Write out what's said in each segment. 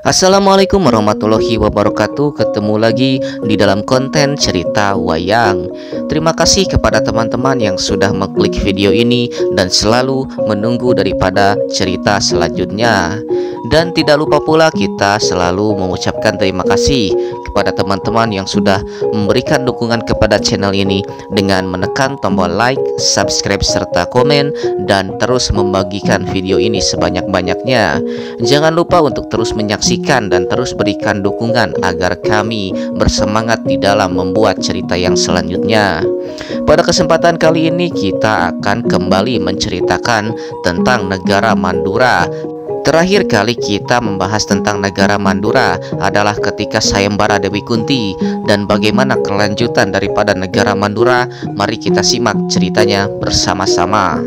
Assalamualaikum warahmatullahi wabarakatuh. Ketemu lagi di dalam konten cerita wayang. Terima kasih kepada teman-teman yang sudah mengklik video ini dan selalu menunggu daripada cerita selanjutnya. Dan tidak lupa pula kita selalu mengucapkan terima kasih kepada teman-teman yang sudah memberikan dukungan kepada channel ini dengan menekan tombol like, subscribe, serta komen, dan terus membagikan video ini sebanyak-banyaknya. Jangan lupa untuk terus menyaksikan dan terus berikan dukungan agar kami bersemangat di dalam membuat cerita yang selanjutnya. Pada kesempatan kali ini kita akan kembali menceritakan tentang negara Mandura. Terakhir kali kita membahas tentang negara Mandura adalah ketika Sayembara Dewi Kunti, dan bagaimana kelanjutan daripada negara Mandura. Mari kita simak ceritanya bersama-sama.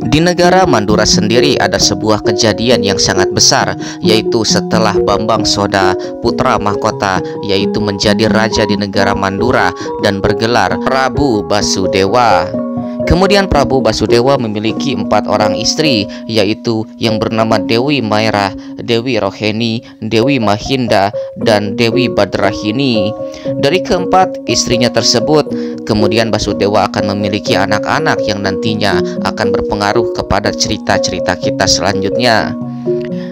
Di negara Mandura sendiri ada sebuah kejadian yang sangat besar, yaitu setelah Bambang Soda putra mahkota yaitu menjadi raja di negara Mandura dan bergelar Prabu Basudewa. Kemudian Prabu Basudewa memiliki 4 orang istri, yaitu yang bernama Dewi Maerah, Dewi Roheni, Dewi Mahinda, dan Dewi Badrahini. Dari keempat istrinya tersebut, kemudian Basudewa akan memiliki anak-anak yang nantinya akan berpengaruh kepada cerita-cerita kita selanjutnya.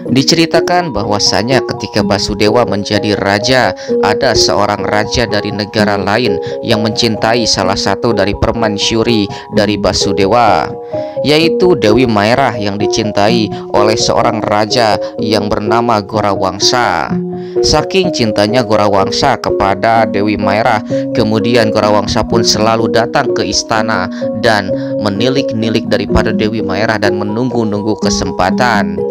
Diceritakan bahwasanya ketika Basudewa menjadi raja, ada seorang raja dari negara lain yang mencintai salah satu dari permaisuri dari Basudewa, yaitu Dewi Maerah yang dicintai oleh seorang raja yang bernama Gorawangsa. Saking cintanya Gorawangsa kepada Dewi Maerah, kemudian Gorawangsa pun selalu datang ke istana dan menilik-nilik daripada Dewi Maerah dan menunggu-nunggu kesempatan.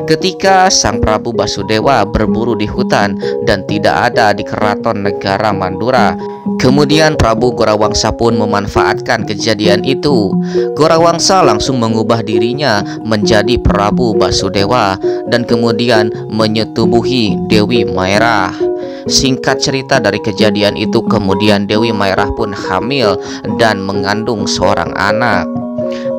Ketika Sang Prabu Basudewa berburu di hutan dan tidak ada di keraton negara Mandura, kemudian Prabu Gorawangsa pun memanfaatkan kejadian itu. Gorawangsa langsung mengubah dirinya menjadi Prabu Basudewa dan kemudian menyetubuhi Dewi Maerah. Singkat cerita, dari kejadian itu kemudian Dewi Maerah pun hamil dan mengandung seorang anak.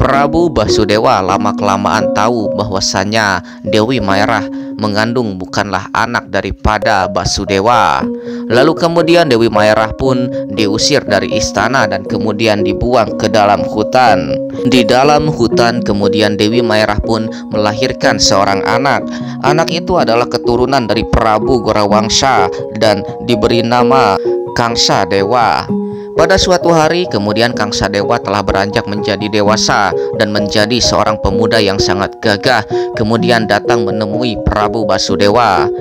Prabu Basudewa lama-kelamaan tahu bahwasanya Dewi Maerah mengandung bukanlah anak daripada Basudewa. Lalu kemudian Dewi Maerah pun diusir dari istana dan kemudian dibuang ke dalam hutan. Di dalam hutan kemudian Dewi Maerah pun melahirkan seorang anak. Anak itu adalah keturunan dari Prabu Gorawangsa dan diberi nama Kangsadewa. Pada suatu hari kemudian Kangsadewa telah beranjak menjadi dewasa dan menjadi seorang pemuda yang sangat gagah, kemudian datang menemui Prabu Basudewa.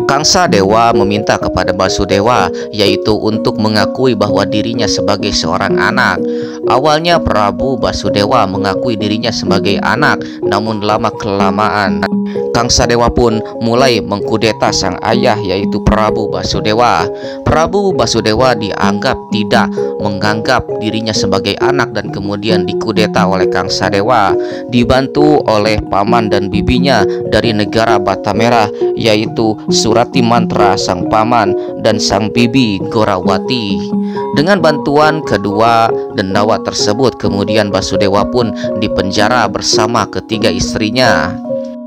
Kangsadewa meminta kepada Basudewa yaitu untuk mengakui bahwa dirinya sebagai seorang anak. Awalnya Prabu Basudewa mengakui dirinya sebagai anak, namun lama-kelamaan Kangsadewa pun mulai mengkudeta sang ayah yaitu Prabu Basudewa. Prabu Basudewa dianggap tidak menganggap dirinya sebagai anak dan kemudian dikudeta oleh Kangsadewa, dibantu oleh paman dan bibinya dari negara Batamera yaitu Surati Mantra sang paman dan sang bibi Gorawati. Dengan bantuan kedua dendawa tersebut, kemudian Basudewa pun dipenjara bersama ketiga istrinya.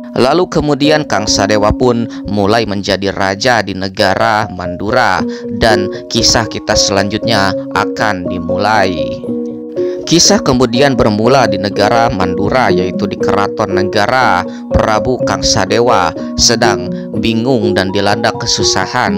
Lalu kemudian Kangsadewa pun mulai menjadi raja di negara Mandura dan kisah kita selanjutnya akan dimulai. Kisah kemudian bermula di negara Mandura, yaitu di keraton negara. Prabu Kangsadewa sedang bingung dan dilanda kesusahan,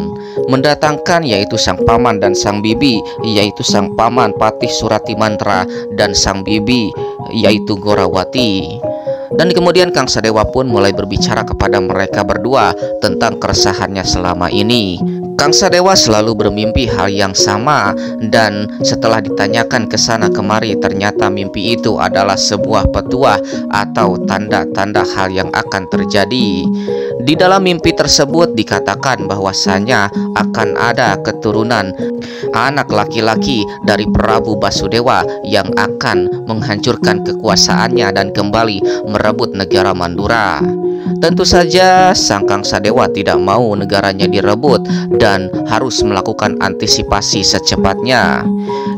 mendatangkan yaitu sang paman dan sang bibi, yaitu sang paman Patih Surati Mantra dan sang bibi yaitu Gorawati. Dan kemudian Kangsadewa pun mulai berbicara kepada mereka berdua tentang keresahannya selama ini. Kangsadewa selalu bermimpi hal yang sama, dan setelah ditanyakan ke sana kemari, ternyata mimpi itu adalah sebuah petuah atau tanda-tanda hal yang akan terjadi. Di dalam mimpi tersebut dikatakan bahwasanya akan ada keturunan anak laki-laki dari Prabu Basudewa yang akan menghancurkan kekuasaannya dan kembali merebut negara Mandura. Tentu saja sang Kangsadewa tidak mau negaranya direbut dan harus melakukan antisipasi secepatnya.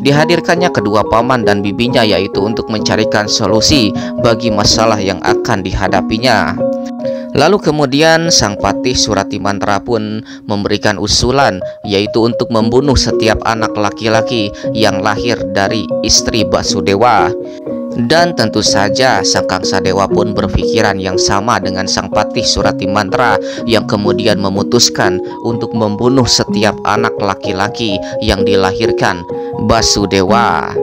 Dihadirkannya kedua paman dan bibinya yaitu untuk mencarikan solusi bagi masalah yang akan dihadapinya. Lalu kemudian Sang Patih Suratimantra pun memberikan usulan, yaitu untuk membunuh setiap anak laki-laki yang lahir dari istri Basudewa. Dan tentu saja Sang Kangsadewa pun berpikiran yang sama dengan Sang Patih Suratimantra, yang kemudian memutuskan untuk membunuh setiap anak laki-laki yang dilahirkan Basudewa.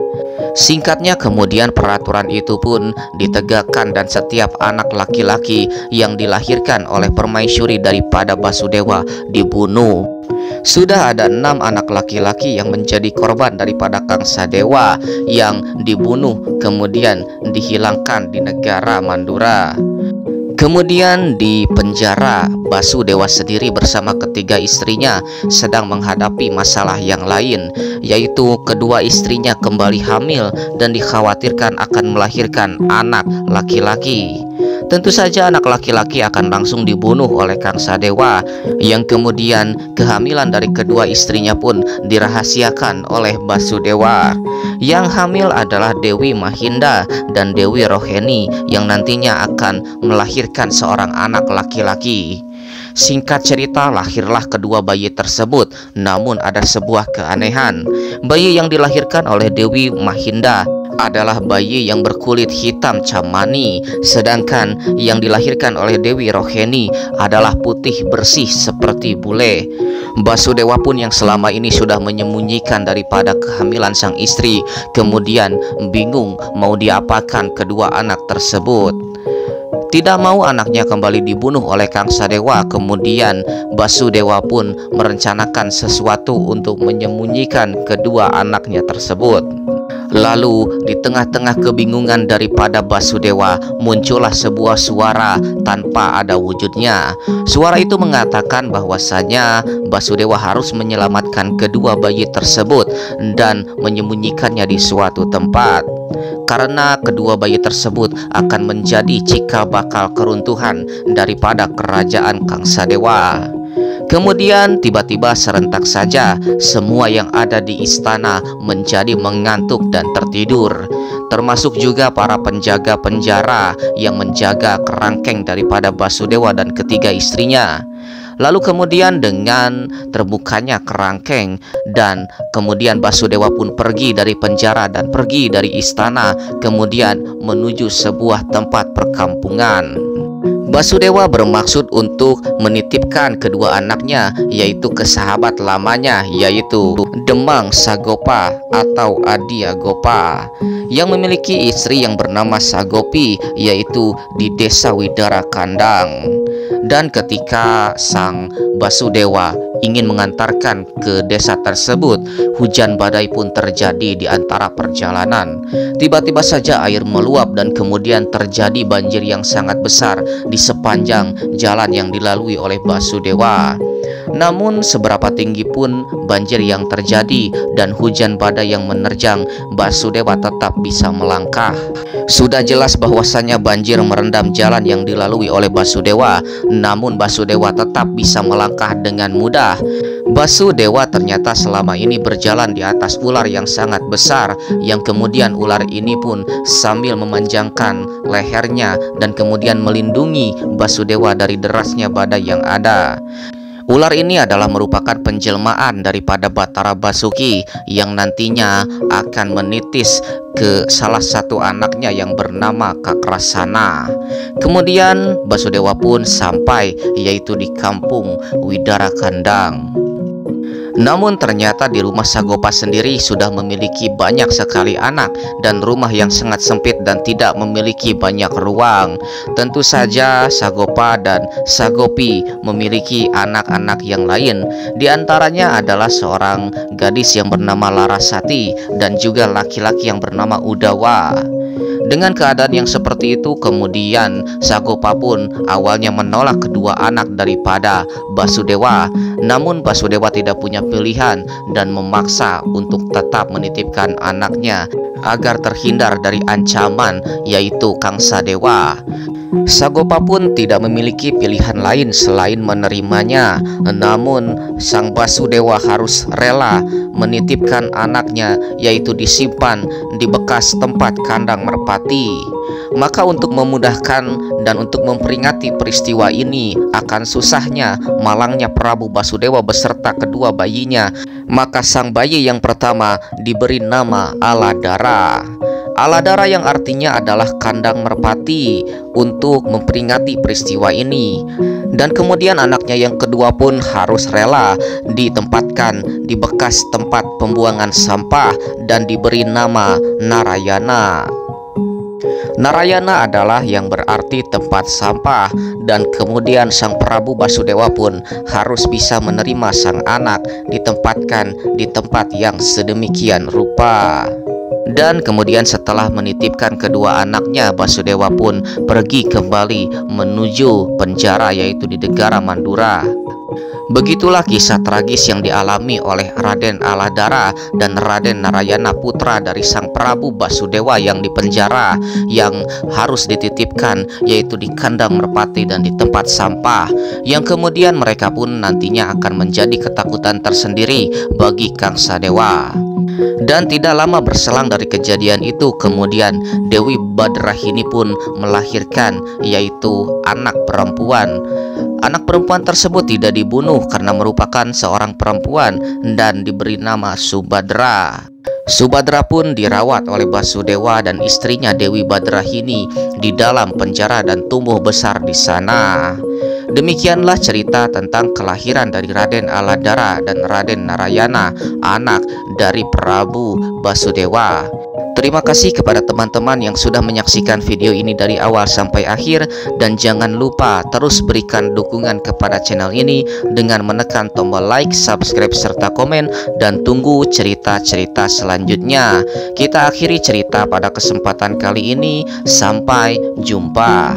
Singkatnya kemudian peraturan itu pun ditegakkan dan setiap anak laki-laki yang dilahirkan oleh permaisuri daripada Basudewa dibunuh. Sudah ada 6 anak laki-laki yang menjadi korban daripada Kangsadewa yang dibunuh kemudian dihilangkan di negara Mandura. Kemudian di penjara, Basudewa sendiri bersama ketiga istrinya sedang menghadapi masalah yang lain, yaitu kedua istrinya kembali hamil dan dikhawatirkan akan melahirkan anak laki-laki. Tentu saja anak laki-laki akan langsung dibunuh oleh Kangsadewa, yang kemudian kehamilan dari kedua istrinya pun dirahasiakan oleh Basudewa. Yang hamil adalah Dewi Mahinda dan Dewi Roheni yang nantinya akan melahirkan seorang anak laki-laki. Singkat cerita, lahirlah kedua bayi tersebut. Namun ada sebuah keanehan. Bayi yang dilahirkan oleh Dewi Mahinda adalah bayi yang berkulit hitam camani, sedangkan yang dilahirkan oleh Dewi Roheni adalah putih bersih seperti bule. Basudewa pun yang selama ini sudah menyembunyikan daripada kehamilan sang istri, kemudian bingung mau diapakan kedua anak tersebut. Tidak mau anaknya kembali dibunuh oleh Kangsadewa, kemudian Basudewa pun merencanakan sesuatu untuk menyembunyikan kedua anaknya tersebut. Lalu di tengah-tengah kebingungan daripada Basudewa, muncullah sebuah suara tanpa ada wujudnya. Suara itu mengatakan bahwasanya Basudewa harus menyelamatkan kedua bayi tersebut dan menyembunyikannya di suatu tempat, karena kedua bayi tersebut akan menjadi cikal bakal keruntuhan daripada kerajaan Kangsadewa. Kemudian tiba-tiba serentak saja semua yang ada di istana menjadi mengantuk dan tertidur, termasuk juga para penjaga penjara yang menjaga kerangkeng daripada Basudewa dan ketiga istrinya. Lalu kemudian dengan terbukanya kerangkeng dan kemudian Basudewa pun pergi dari penjara dan pergi dari istana, kemudian menuju sebuah tempat perkampungan. Basudewa bermaksud untuk menitipkan kedua anaknya, yaitu ke sahabat lamanya, yaitu Demang Sagopa atau Adiagopa, yang memiliki istri yang bernama Sagopi, yaitu di desa Widara Kandang. Dan ketika sang Basudewa ingin mengantarkan ke desa tersebut, hujan badai pun terjadi di antara perjalanan. Tiba-tiba saja air meluap dan kemudian terjadi banjir yang sangat besar di sepanjang jalan yang dilalui oleh Basudewa. Namun seberapa tinggi pun banjir yang terjadi dan hujan badai yang menerjang, Basudewa tetap bisa melangkah. Sudah jelas bahwasannya banjir merendam jalan yang dilalui oleh Basudewa, namun Basudewa tetap bisa melangkah dengan mudah. Basudewa ternyata selama ini berjalan di atas ular yang sangat besar, yang kemudian ular ini pun sambil memanjangkan lehernya dan kemudian melindungi Basudewa dari derasnya badai yang ada. Ular ini adalah merupakan penjelmaan daripada Batara Basuki yang nantinya akan menitis ke salah satu anaknya yang bernama Kakrasana. Kemudian Basudewa pun sampai, yaitu di kampung Widara Kandang. Namun ternyata di rumah Sagopa sendiri sudah memiliki banyak sekali anak dan rumah yang sangat sempit dan tidak memiliki banyak ruang. Tentu saja Sagopa dan Sagopi memiliki anak-anak yang lain. Di antaranya adalah seorang gadis yang bernama Larasati dan juga laki-laki yang bernama Udawa. Dengan keadaan yang seperti itu, kemudian Sagopa pun awalnya menolak kedua anak daripada Basudewa. Namun Basudewa tidak punya pilihan dan memaksa untuk tetap menitipkan anaknya agar terhindar dari ancaman, yaitu Kangsadewa. Sagopa pun tidak memiliki pilihan lain selain menerimanya. Namun sang Basudewa harus rela menitipkan anaknya, yaitu disimpan di bekas tempat kandang merpati. Maka untuk memudahkan dan untuk memperingati peristiwa ini akan susahnya malangnya Prabu Basudewa beserta kedua bayinya, maka sang bayi yang pertama diberi nama Aladara. Aladara yang artinya adalah kandang merpati untuk memperingati peristiwa ini. Dan kemudian anaknya yang kedua pun harus rela ditempatkan di bekas tempat pembuangan sampah dan diberi nama Narayana. Narayana adalah yang berarti tempat sampah, dan kemudian sang Prabu Basudewa pun harus bisa menerima sang anak ditempatkan di tempat yang sedemikian rupa. Dan kemudian setelah menitipkan kedua anaknya, Basudewa pun pergi kembali menuju penjara, yaitu di negara Mandura. Begitulah kisah tragis yang dialami oleh Raden Aladara dan Raden Narayana, putra dari sang Prabu Basudewa yang dipenjara, yang harus dititipkan yaitu di kandang merpati dan di tempat sampah, yang kemudian mereka pun nantinya akan menjadi ketakutan tersendiri bagi Kang Sadewa. Dan tidak lama berselang dari kejadian itu, kemudian Dewi Badrahini pun melahirkan yaitu anak perempuan. Anak perempuan tersebut tidak dibunuh karena merupakan seorang perempuan dan diberi nama Subadra. Subadra pun dirawat oleh Basudewa dan istrinya Dewi Badrahini di dalam penjara dan tumbuh besar di sana. Demikianlah cerita tentang kelahiran dari Raden Aladara dan Raden Narayana, anak dari Prabu Basudewa. Terima kasih kepada teman-teman yang sudah menyaksikan video ini dari awal sampai akhir, dan jangan lupa terus berikan dukungan kepada channel ini dengan menekan tombol like, subscribe, serta komen, dan tunggu cerita-cerita selanjutnya. Kita akhiri cerita pada kesempatan kali ini. Sampai jumpa.